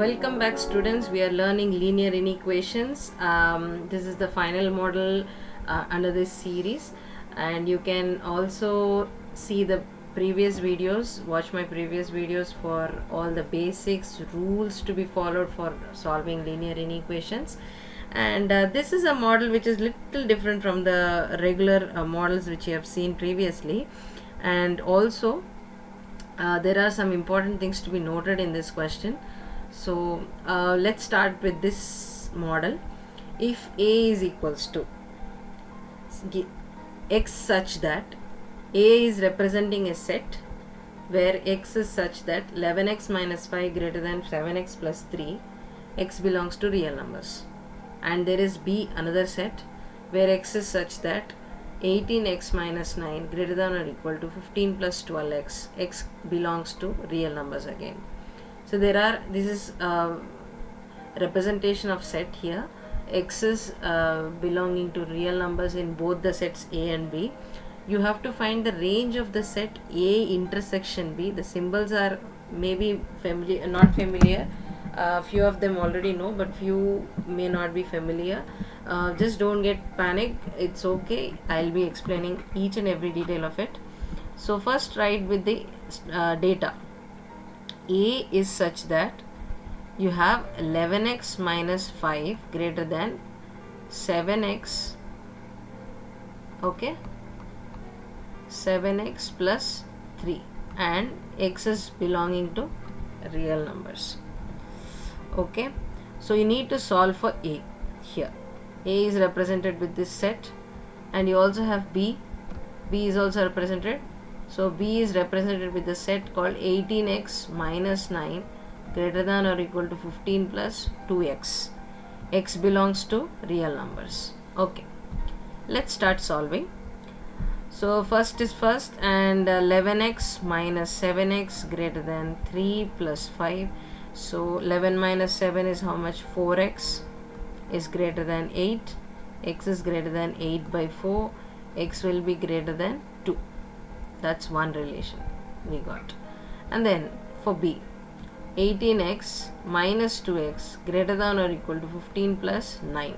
Welcome back, students. We are learning linear inequations. This is the final model under this series, and you can also see the previous videos. Watch my previous videos for all the basics, rules to be followed for solving linear inequations. And this is a model which is little different from the regular models which you have seen previously, and also there are some important things to be noted in this question. So let's start with this model. If A is equals to x such that A is representing a set where x is such that 11x minus 5 greater than 7x plus 3, x belongs to real numbers. And there is B, another set where x is such that 18x minus 9 greater than or equal to 15 plus 12x, x belongs to real numbers again. So this is representation of set here. X is belonging to real numbers in both the sets A and B. You have to find the range of the set A intersection B. The symbols are maybe familiar, not familiar. Few of them already know, but few may not be familiar. Just don't get panic. It's okay. I'll be explaining each and every detail of it. So first, write with the data. A is such that you have 11x minus 5 greater than 7x, okay, 7x plus 3, and x is belonging to real numbers. Okay, so you need to solve for A here. A is represented with this set, and you also have B. B is also represented. So B is represented with the set called 18x minus 9 greater than or equal to 15 plus 2x. X belongs to real numbers. Okay, let's start solving. So first is first, and 11x minus 7x greater than 3 plus 5. So 11 minus 7 is how much? 4x is greater than 8. X is greater than 8 by 4. X will be greater than 2. That's one relation we got. And then for B, 18x minus 2x greater than or equal to 15 plus 9.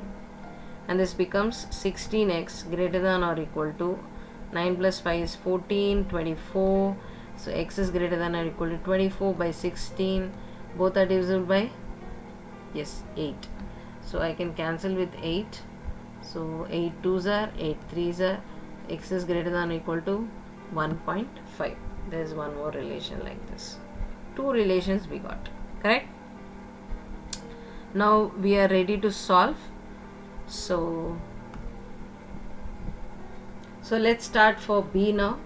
And this becomes 16x greater than or equal to 9 plus 5 is 14, 24. So x is greater than or equal to 24 by 16. Both are divisible by, yes, 8. So I can cancel with 8. So 8 2s are, 8 3s are. X is greater than or equal to 1.5. There is one more relation like this. Two relations we got, correct? Now we are ready to solve. So let's start for B now.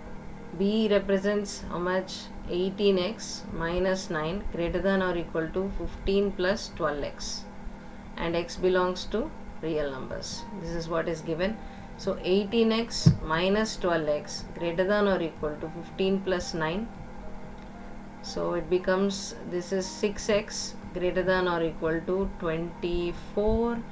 B represents how much? 18x minus 9 greater than or equal to 15 plus 12x, and x belongs to real numbers. This is what is given. So 18x minus 12x greater than or equal to 15 plus 9. So it becomes, this is 6x greater than or equal to 24,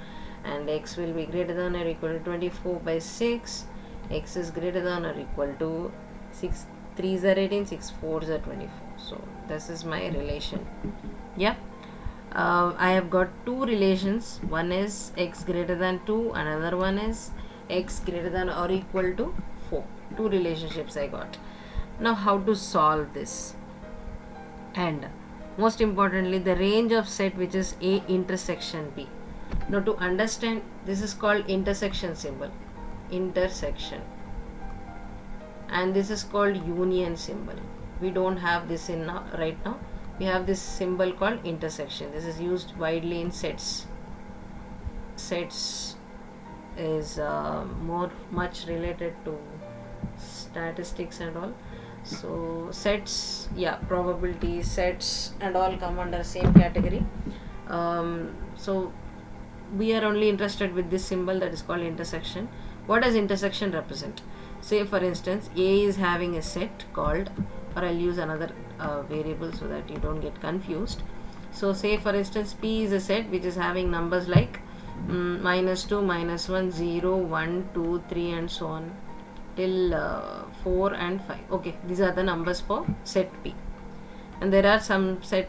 and x will be greater than or equal to 24 by 6. X is greater than or equal to 6 3s are 18, 6 4s are 24. So this is my relation. Yeah. I have got two relations. One is x greater than 2, another one is x greater than or equal to 4. Two relationships I got. Now how to solve this? And most importantly, the range of set which is A intersection B. Now to understand, this is called intersection symbol. Intersection. And this is called union symbol. We don't have this in now, right now. We have this symbol called intersection. This is used widely in sets. Sets is much related to statistics and all. So sets, yeah, probability sets and all come under same category. So we are only interested with this symbol, that is called intersection. What does intersection represent? Say for instance, A is having a set called, or I'll use another variable so that you don't get confused. So say for instance, P is a set which is having numbers like minus 2, minus 1, 0, 1, 2, 3 and so on till 4 and 5. Okay, these are the numbers for set P. And there are some set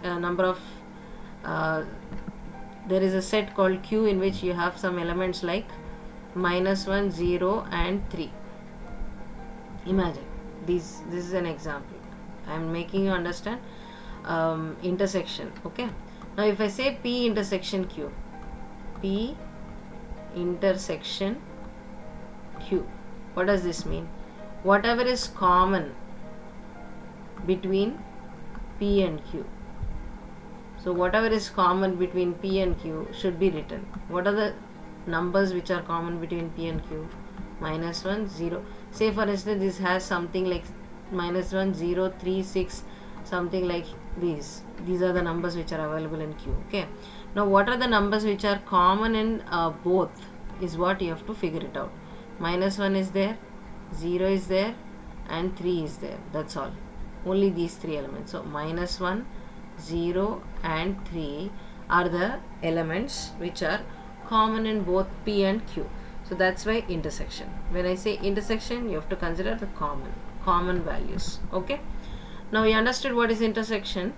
number of there is a set called Q in which you have some elements like -1, 0 and 3. Imagine this is an example. I am making you understand intersection. Okay, now if I say P intersection Q, P intersection Q, what does this mean? Whatever is common between P and Q. So whatever is common between P and Q should be written. What are the numbers which are common between P and Q? -1, 0. Say for instance this has something like -1, 0, 3, 6, something like these. These are the numbers which are available in Q. Okay. Now what are the numbers which are common in both is what you have to figure it out. -1 is there, 0 is there and 3 is there. That's all. Only these three elements. So -1, 0 and 3 are the elements which are common in both P and Q. So that's why intersection. When I say intersection, you have to consider the common values. Okay. Now you understood what is intersection.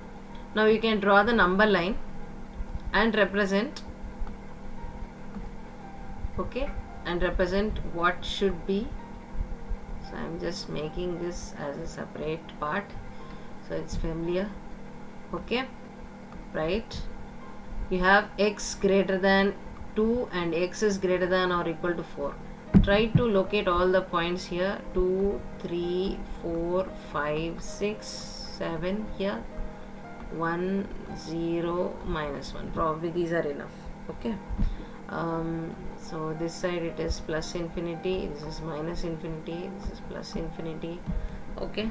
Now you can draw the number line and represent. Okay, and represent what should be. So I'm just making this as a separate part so it's familiar. Okay, right, you have x greater than 2 and x is greater than or equal to 4. Try to locate all the points here. 2, 3, 4, 5, 6, 7 here. 1, 0, -1. Probably these are enough. Okay. So this side it is plus infinity, this is minus infinity, this is plus infinity. Okay.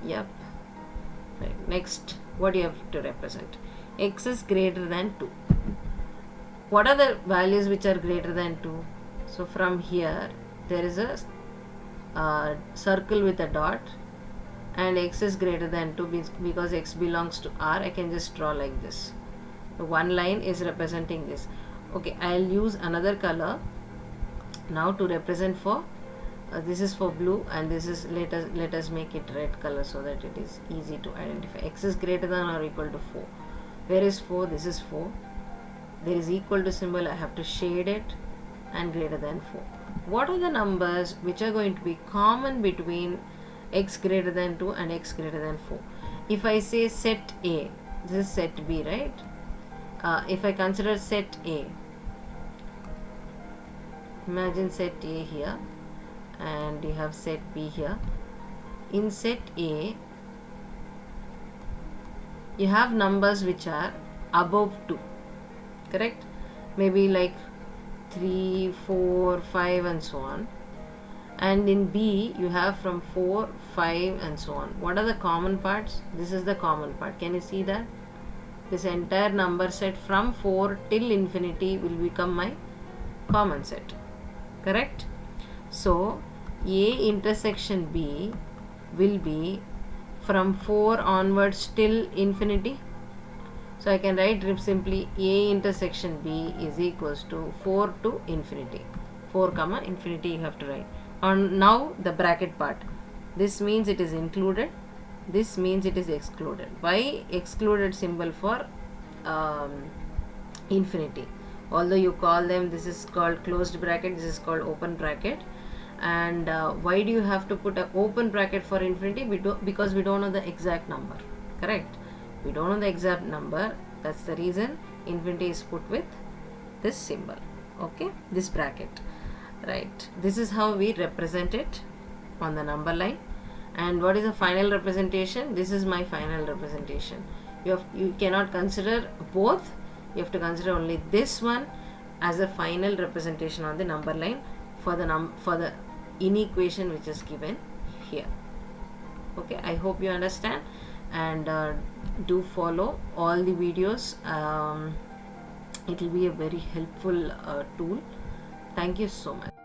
Yep. Right. Next, what do you have to represent? X is greater than 2. What are the values which are greater than 2? So from here there is a circle with a dot, and x is greater than 2 because x belongs to R. I can just draw like this. The one line is representing this. Okay, I'll use another color now to represent for this is for blue, and this is let us make it red color so that it is easy to identify. X is greater than or equal to 4. Where is 4? This is 4. There is equal to symbol, I have to shade it, and greater than 4. What are the numbers which are going to be common between x greater than 2 and x greater than 4? If I say set A, this is set B, right? If I consider set A, imagine set A here and you have set B here. In set A, you have numbers which are above 2, correct? Maybe like 3, 4, 5 and so on. And in B you have from 4, 5 and so on. What are the common parts? This is the common part. Can you see that? This entire number set from 4 till infinity will become my common set, correct? So A intersection B will be from 4 onwards till infinity. So I can write simply A intersection B is equals to 4 to infinity. 4 comma infinity you have to write. And now the bracket part. This means it is included. This means it is excluded. Why excluded symbol for infinity? Although you call them, this is called closed bracket, this is called open bracket. And why do you have to put an open bracket for infinity? Because we don't know the exact number, correct? We don't know the exact number. That's the reason infinity is put with this symbol. Okay, this bracket, right? This is how we represent it on the number line. And what is the final representation? This is my final representation. You cannot consider both. You have to consider only this one as a final representation on the number line for the inequation which is given here. Okay, I hope you understand, and do follow all the videos. It will be a very helpful tool. Thank you so much.